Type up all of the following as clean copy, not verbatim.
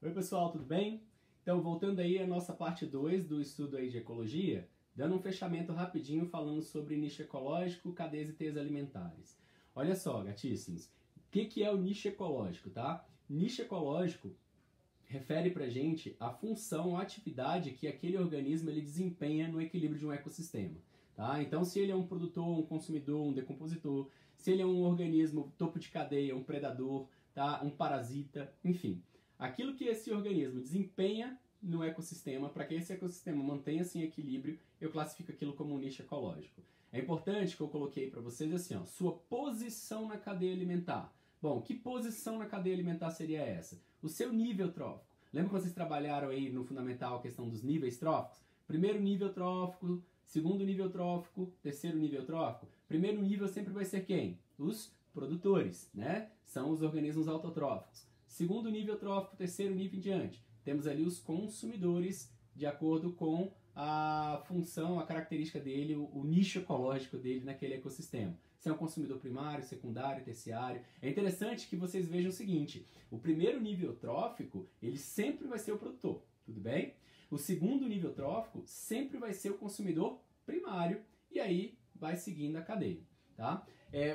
Oi pessoal, tudo bem? Então, voltando aí à nossa parte 2 do estudo aí de ecologia, dando um fechamento rapidinho falando sobre nicho ecológico, cadeias e teias alimentares. Olha só, gatíssimos, o que é o nicho ecológico, tá? Nicho ecológico refere pra gente a função, a atividade que aquele organismo ele desempenha no equilíbrio de um ecossistema. Tá? Então, se ele é um produtor, um consumidor, um decompositor, se ele é um organismo topo de cadeia, um predador, tá? Um parasita, enfim. Aquilo que esse organismo desempenha no ecossistema, para que esse ecossistema mantenha-se em equilíbrio, eu classifico aquilo como um nicho ecológico. É importante que eu coloquei para vocês assim, ó, sua posição na cadeia alimentar. Bom, que posição na cadeia alimentar seria essa? O seu nível trófico. Lembra que vocês trabalharam aí no fundamental a questão dos níveis tróficos? Primeiro nível trófico, segundo nível trófico, terceiro nível trófico. Primeiro nível sempre vai ser quem? Os produtores, né? São os organismos autotróficos. Segundo nível trófico, terceiro nível em diante. Temos ali os consumidores, de acordo com a função, a característica dele, o nicho ecológico dele naquele ecossistema. Se é um consumidor primário, secundário, terciário. É interessante que vocês vejam o seguinte, o primeiro nível trófico, ele sempre vai ser o produtor, tudo bem? O segundo nível trófico sempre vai ser o consumidor primário e aí vai seguindo a cadeia, tá?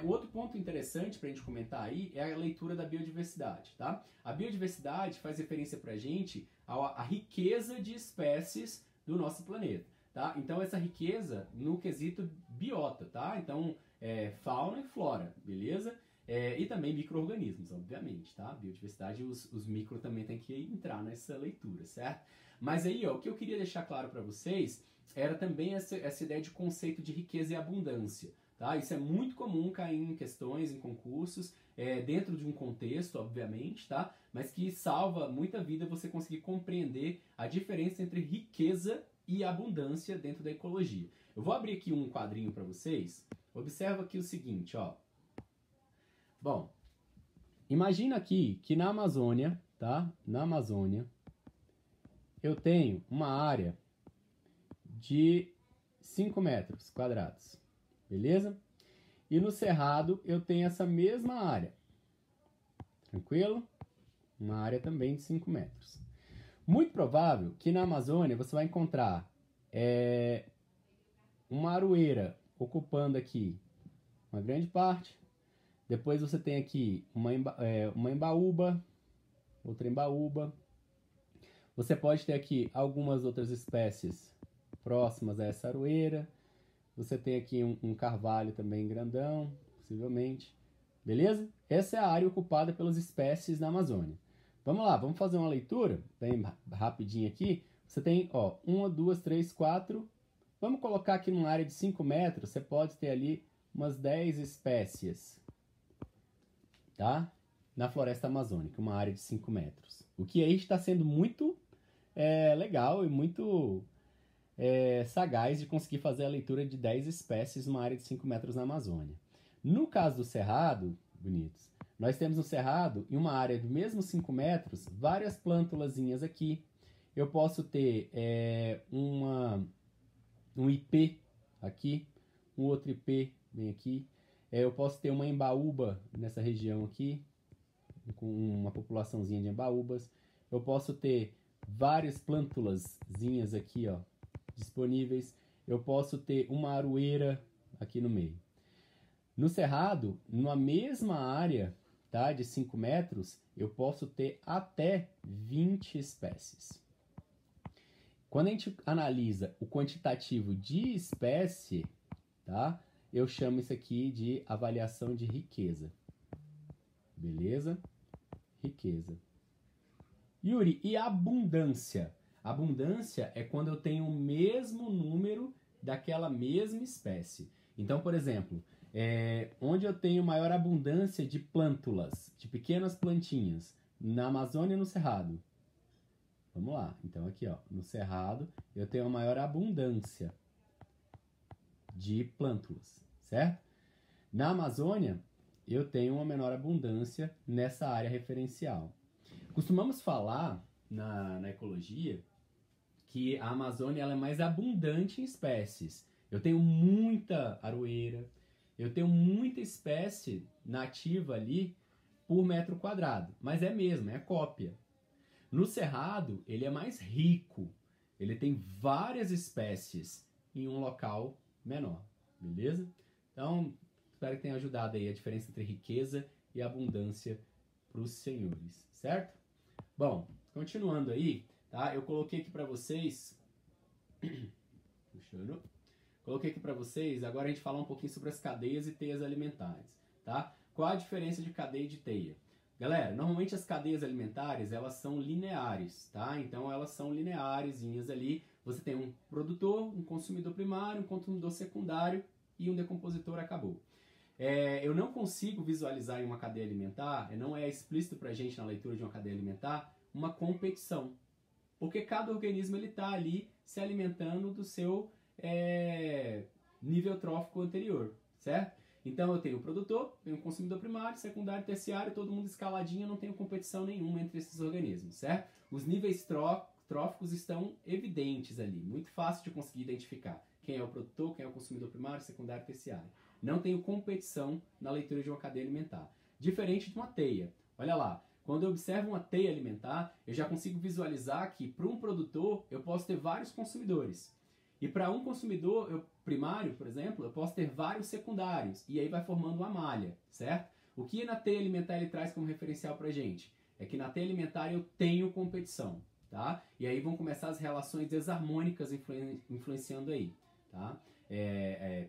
O outro ponto interessante para a gente comentar aí é a leitura da biodiversidade, tá? A biodiversidade faz referência para a gente à riqueza de espécies do nosso planeta, tá? Então essa riqueza no quesito biota, tá? Então fauna e flora, beleza? E também micro-organismos, obviamente, tá? Biodiversidade, os micro também tem que entrar nessa leitura, certo? Mas aí, ó, o que eu queria deixar claro para vocês era também essa ideia de conceito de riqueza e abundância. Tá? Isso é muito comum cair em questões, em concursos, dentro de um contexto, obviamente, tá? Mas que salva muita vida você conseguir compreender a diferença entre riqueza e abundância dentro da ecologia. Eu vou abrir aqui um quadrinho para vocês. Observa aqui o seguinte, ó. Bom, imagina aqui que na Amazônia, tá? Na Amazônia, eu tenho uma área de 5 metros quadrados. Beleza? E no Cerrado eu tenho essa mesma área. Tranquilo? Uma área também de 5 metros. Muito provável que na Amazônia você vai encontrar uma aroeira ocupando aqui uma grande parte. Depois você tem aqui uma embaúba, outra embaúba. Você pode ter aqui algumas outras espécies próximas a essa aroeira. Você tem aqui um carvalho também grandão, possivelmente. Beleza? Essa é a área ocupada pelas espécies na Amazônia. Vamos lá, vamos fazer uma leitura bem rapidinho aqui. Você tem, ó, 1, 2, 3, 4. Vamos colocar aqui numa área de 5 metros, você pode ter ali umas 10 espécies, tá? Na floresta amazônica, uma área de 5 metros. O que aí está sendo muito legal e muito sagaz de conseguir fazer a leitura de 10 espécies numa área de 5 metros na Amazônia. No caso do Cerrado, bonitos, nós temos no Cerrado, em uma área do mesmo 5 metros, várias plântulazinhas aqui. Eu posso ter um ipê aqui, um outro ipê bem aqui. Eu posso ter uma embaúba nessa região aqui, com uma populaçãozinha de embaúbas. Eu posso ter várias plântulazinhas aqui, ó, disponíveis. Eu posso ter uma aroeira aqui no meio. No Cerrado, numa mesma área, tá, de 5 metros, eu posso ter até 20 espécies. Quando a gente analisa o quantitativo de espécie, tá, eu chamo isso aqui de avaliação de riqueza. Beleza? Riqueza. Yuri, e abundância? Abundância é quando eu tenho o mesmo número daquela mesma espécie. Então, por exemplo, onde eu tenho maior abundância de plântulas, de pequenas plantinhas, na Amazônia e no Cerrado. Vamos lá. Então, aqui, ó, no Cerrado, eu tenho a maior abundância de plântulas, certo? Na Amazônia, eu tenho uma menor abundância nessa área referencial. Costumamos falar na ecologia que a Amazônia ela é mais abundante em espécies. Eu tenho muita aroeira, eu tenho muita espécie nativa ali por metro quadrado, mas é mesmo, é cópia. No cerrado, ele é mais rico. Ele tem várias espécies em um local menor, beleza? Então, espero que tenha ajudado aí a diferença entre riqueza e abundância para os senhores, certo? Bom, continuando aí, tá? Eu coloquei aqui para vocês... Puxando. Coloquei aqui para vocês, agora a gente falar um pouquinho sobre as cadeias e teias alimentares, tá? Qual a diferença de cadeia e de teia? Galera, normalmente as cadeias alimentares, elas são lineares, tá? Então elas são linearezinhas ali. Você tem um produtor, um consumidor primário, um consumidor secundário e um decompositor, acabou. Eu não consigo visualizar em uma cadeia alimentar, não é explícito pra gente na leitura de uma cadeia alimentar, uma competição. Porque cada organismo ele tá ali se alimentando do seu nível trófico anterior, certo? Então eu tenho o produtor, tenho o consumidor primário, secundário, terciário, todo mundo escaladinho, não tenho competição nenhuma entre esses organismos, certo? Os níveis tróficos estão evidentes ali, muito fácil de conseguir identificar quem é o produtor, quem é o consumidor primário, secundário, terciário. Não tenho competição na leitura de uma cadeia alimentar. Diferente de uma teia. Olha lá, quando eu observo uma teia alimentar, eu já consigo visualizar que para um produtor eu posso ter vários consumidores. E para um consumidor primário, por exemplo, eu posso ter vários secundários. E aí vai formando uma malha, certo? O que na teia alimentar ele traz como referencial para a gente? É que na teia alimentar eu tenho competição, tá? E aí vão começar as relações desarmônicas influenciando aí, tá?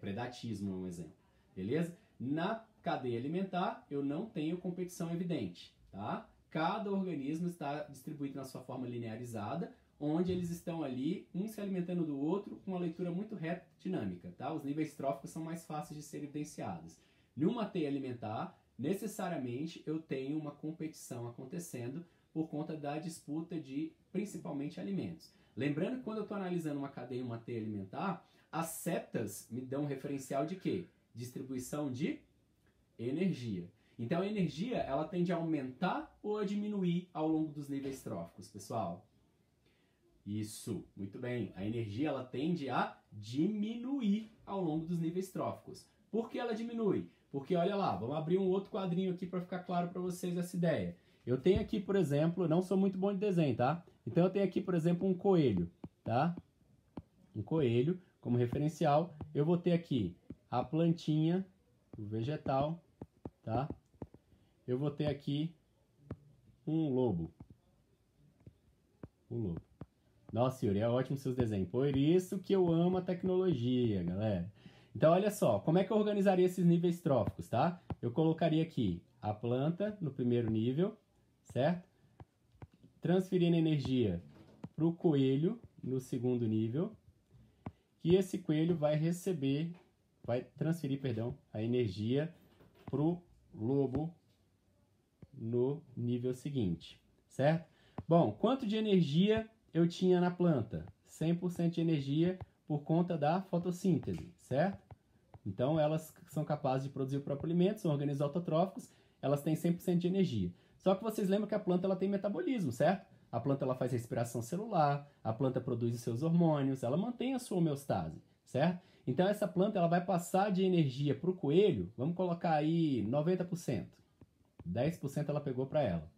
Predatismo é um exemplo, beleza? Na cadeia alimentar eu não tenho competição evidente, tá? Cada organismo está distribuído na sua forma linearizada, onde eles estão ali, um se alimentando do outro, com uma leitura muito reta dinâmica, tá? Os níveis tróficos são mais fáceis de serem evidenciados. Numa teia alimentar, necessariamente eu tenho uma competição acontecendo por conta da disputa de, principalmente, alimentos. Lembrando que quando eu estou analisando uma cadeia e uma teia alimentar, as setas me dão um referencial de quê? Distribuição de energia. Então a energia, ela tende a aumentar ou a diminuir ao longo dos níveis tróficos, pessoal? Isso, muito bem. A energia ela tende a diminuir ao longo dos níveis tróficos. Por que ela diminui? Porque, olha lá, vamos abrir um outro quadrinho aqui para ficar claro para vocês essa ideia. Eu tenho aqui, por exemplo, não sou muito bom de desenho, tá? Então eu tenho aqui, por exemplo, um coelho, tá? Um coelho como referencial. Eu vou ter aqui a plantinha, o vegetal, tá? Eu vou ter aqui um lobo. Um lobo. Nossa, Yuri, é ótimo seus desenhos. Por isso que eu amo a tecnologia, galera. Então, olha só, como é que eu organizaria esses níveis tróficos, tá? Eu colocaria aqui a planta no primeiro nível, certo? Transferindo energia para o coelho no segundo nível. Que esse coelho vai transferir, a energia para o lobo no nível seguinte, certo? Bom, quanto de energia eu tinha na planta? 100% de energia por conta da fotossíntese, certo? Então elas são capazes de produzir o próprio alimento, são organismos autotróficos, elas têm 100% de energia. Só que vocês lembram que a planta ela tem metabolismo, certo? A planta ela faz respiração celular, a planta produz os seus hormônios, ela mantém a sua homeostase, certo? Então essa planta ela vai passar de energia para o coelho, vamos colocar aí 90%. 10% ela pegou para ela.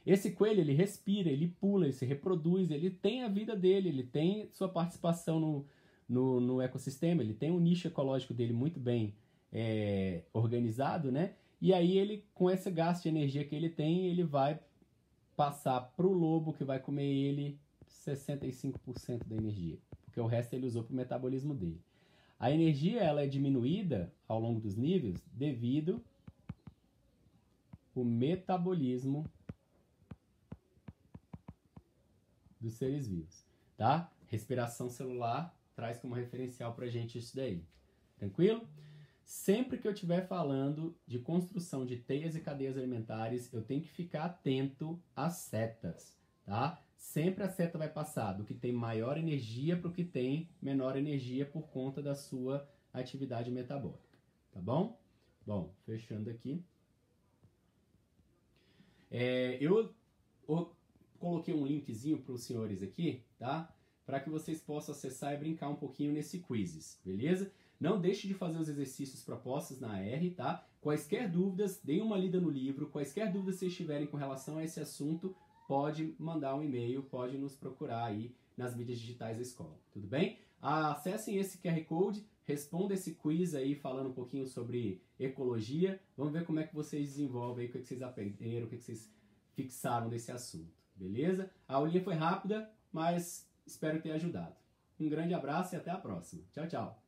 Esse coelho, ele respira, ele pula, ele se reproduz, ele tem a vida dele, ele tem sua participação no ecossistema, ele tem um nicho ecológico dele muito bem organizado, né? E aí ele, com esse gasto de energia que ele tem, ele vai passar para o lobo que vai comer ele 65% da energia, porque o resto ele usou para o metabolismo dele. A energia ela é diminuída ao longo dos níveis devido ao metabolismo dos seres vivos, tá? Respiração celular traz como referencial pra gente isso daí. Tranquilo? Sempre que eu estiver falando de construção de teias e cadeias alimentares, eu tenho que ficar atento às setas, tá? Sempre a seta vai passar do que tem maior energia para o que tem menor energia por conta da sua atividade metabólica, tá bom? Bom, fechando aqui. Eu coloquei um linkzinho para os senhores aqui, tá? Para que vocês possam acessar e brincar um pouquinho nesse quizzes, beleza? Não deixe de fazer os exercícios propostos na R, tá? Quaisquer dúvidas, deem uma lida no livro. Quaisquer dúvidas vocês tiverem com relação a esse assunto, pode mandar um e-mail, pode nos procurar aí nas mídias digitais da escola, tudo bem? Acessem esse QR Code, respondam esse quiz aí falando um pouquinho sobre ecologia. Vamos ver como é que vocês desenvolvem aí, o que vocês aprenderam, o que vocês fixaram desse assunto, beleza? A aulinha foi rápida, mas espero ter ajudado. Um grande abraço e até a próxima. Tchau, tchau!